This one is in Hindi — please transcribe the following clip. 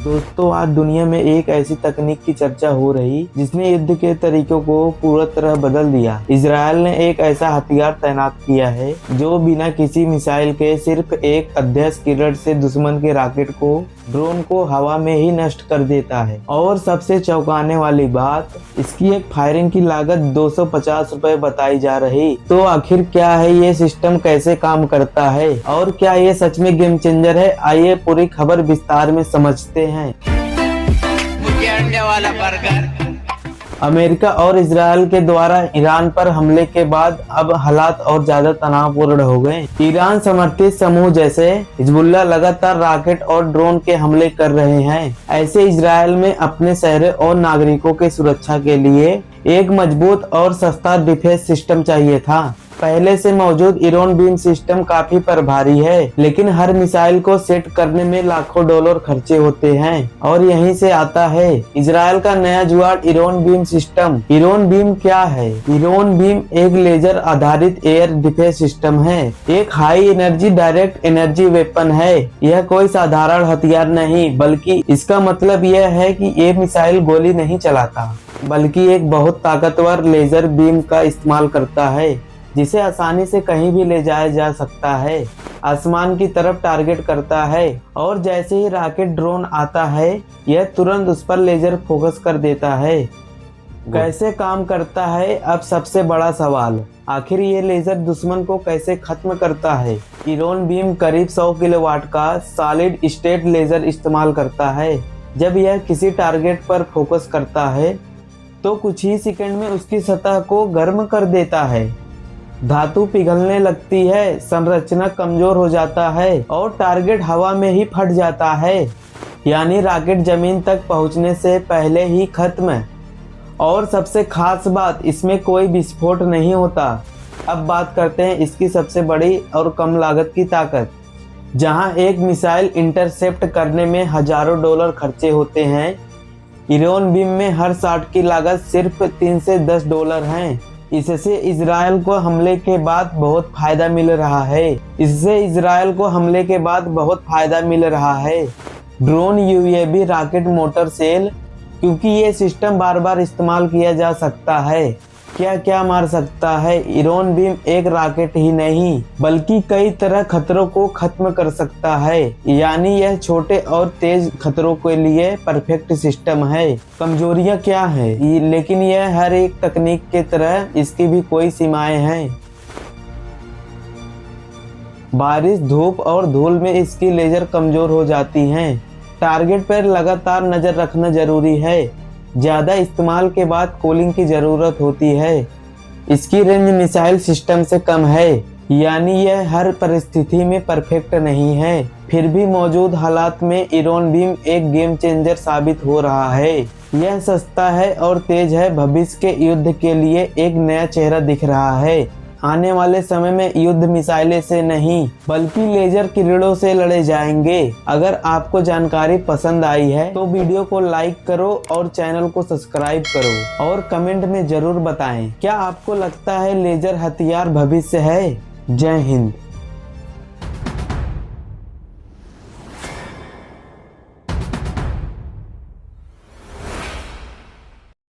दोस्तों, आज दुनिया में एक ऐसी तकनीक की चर्चा हो रही जिसने युद्ध के तरीकों को पूरी तरह बदल दिया। इजराइल ने एक ऐसा हथियार तैनात किया है जो बिना किसी मिसाइल के सिर्फ एक अध्यक्ष किरण से दुश्मन के रॉकेट को, ड्रोन को हवा में ही नष्ट कर देता है। और सबसे चौंकाने वाली बात, इसकी एक फायरिंग की लागत 250 रुपए बताई जा रही। तो आखिर क्या है ये सिस्टम, कैसे काम करता है और क्या ये सच में गेम चेंजर है? आइए पूरी खबर विस्तार में समझते हैं। मुझे अंडे वाला बर्गर। अमेरिका और इजराइल के द्वारा ईरान पर हमले के बाद अब हालात और ज्यादा तनावपूर्ण हो गए। ईरान समर्थित समूह जैसे हिजबुल्लाह लगातार रॉकेट और ड्रोन के हमले कर रहे हैं। ऐसे इजराइल में अपने शहरों और नागरिकों की सुरक्षा के लिए एक मजबूत और सस्ता डिफेंस सिस्टम चाहिए था। पहले से मौजूद आयरन बीम सिस्टम काफी प्रभावी है, लेकिन हर मिसाइल को सेट करने में लाखों डॉलर खर्चे होते हैं और यहीं से आता है इजराइल का नया जुगाड़, iron beam system. Iron beam क्या है? आयरन बीम एक लेजर आधारित एयर डिफेंस सिस्टम है। एक high energy direct energy weapon है। यह कोई साधारण हथियार नहीं, बल्कि इसका मतलब यह है कि ये मिसाइल गोली नहीं चलाता, बल्कि एक बहुत ताकतवर लेजर बीम का इस्तेमाल करता है जिसे आसानी से कहीं भी ले जाया जा सकता है। आसमान की तरफ टारगेट करता है और जैसे ही रॉकेट ड्रोन आता है यह तुरंत उस पर लेजर फोकस कर देता है। कैसे काम करता है? अब सबसे बड़ा सवाल, आखिर ये लेजर दुश्मन को कैसे खत्म करता है? आयरन बीम करीब 100 किलोवाट का सॉलिड स्टेट लेजर इस्तेमाल करता है। जब यह किसी टारगेट पर फोकस करता है तो कुछ ही सेकंड में उसकी सतह को गर्म कर देता है। धातु पिघलने लगती है, संरचना कमजोर हो जाता है और टारगेट हवा में ही फट जाता है, यानी रॉकेट जमीन तक पहुंचने से पहले ही खत्म। और सबसे खास बात, इसमें कोई विस्फोट नहीं होता। अब बात करते हैं इसकी सबसे बड़ी और कम लागत की ताकत। जहां एक मिसाइल इंटरसेप्ट करने में हजारों डॉलर खर्चे होते हैं, आयरन बीम में हर शॉट की लागत सिर्फ 3 से 10 डॉलर है। इससे इजराइल को हमले के बाद बहुत फायदा मिल रहा है। Drone, UAV, rocket motor cell, क्योंकि ये सिस्टम बार बार इस्तेमाल किया जा सकता है। क्या क्या मार सकता है? आयरन बीम एक रॉकेट ही नहीं बल्कि कई तरह खतरों को खत्म कर सकता है, यानी यह छोटे और तेज खतरों के लिए परफेक्ट सिस्टम है। कमजोरियां क्या है? लेकिन यह हर एक तकनीक के तरह इसकी भी कोई सीमाएं हैं। बारिश, धूप और धूल में इसकी लेजर कमजोर हो जाती हैं। टारगेट पर लगातार नजर रखना जरूरी है। ज्यादा इस्तेमाल के बाद कूलिंग की जरूरत होती है। इसकी रेंज मिसाइल सिस्टम से कम है, यानी यह हर परिस्थिति में परफेक्ट नहीं है। फिर भी मौजूद हालात में आयरन बीम एक गेम चेंजर साबित हो रहा है। यह सस्ता है और तेज है। भविष्य के युद्ध के लिए एक नया चेहरा दिख रहा है। आने वाले समय में युद्ध मिसाइलें से नहीं बल्कि लेजर किरणों से लड़े जाएंगे। अगर आपको जानकारी पसंद आई है तो वीडियो को लाइक करो और चैनल को सब्सक्राइब करो और कमेंट में जरूर बताएं, क्या आपको लगता है लेजर हथियार भविष्य है? जय हिंद।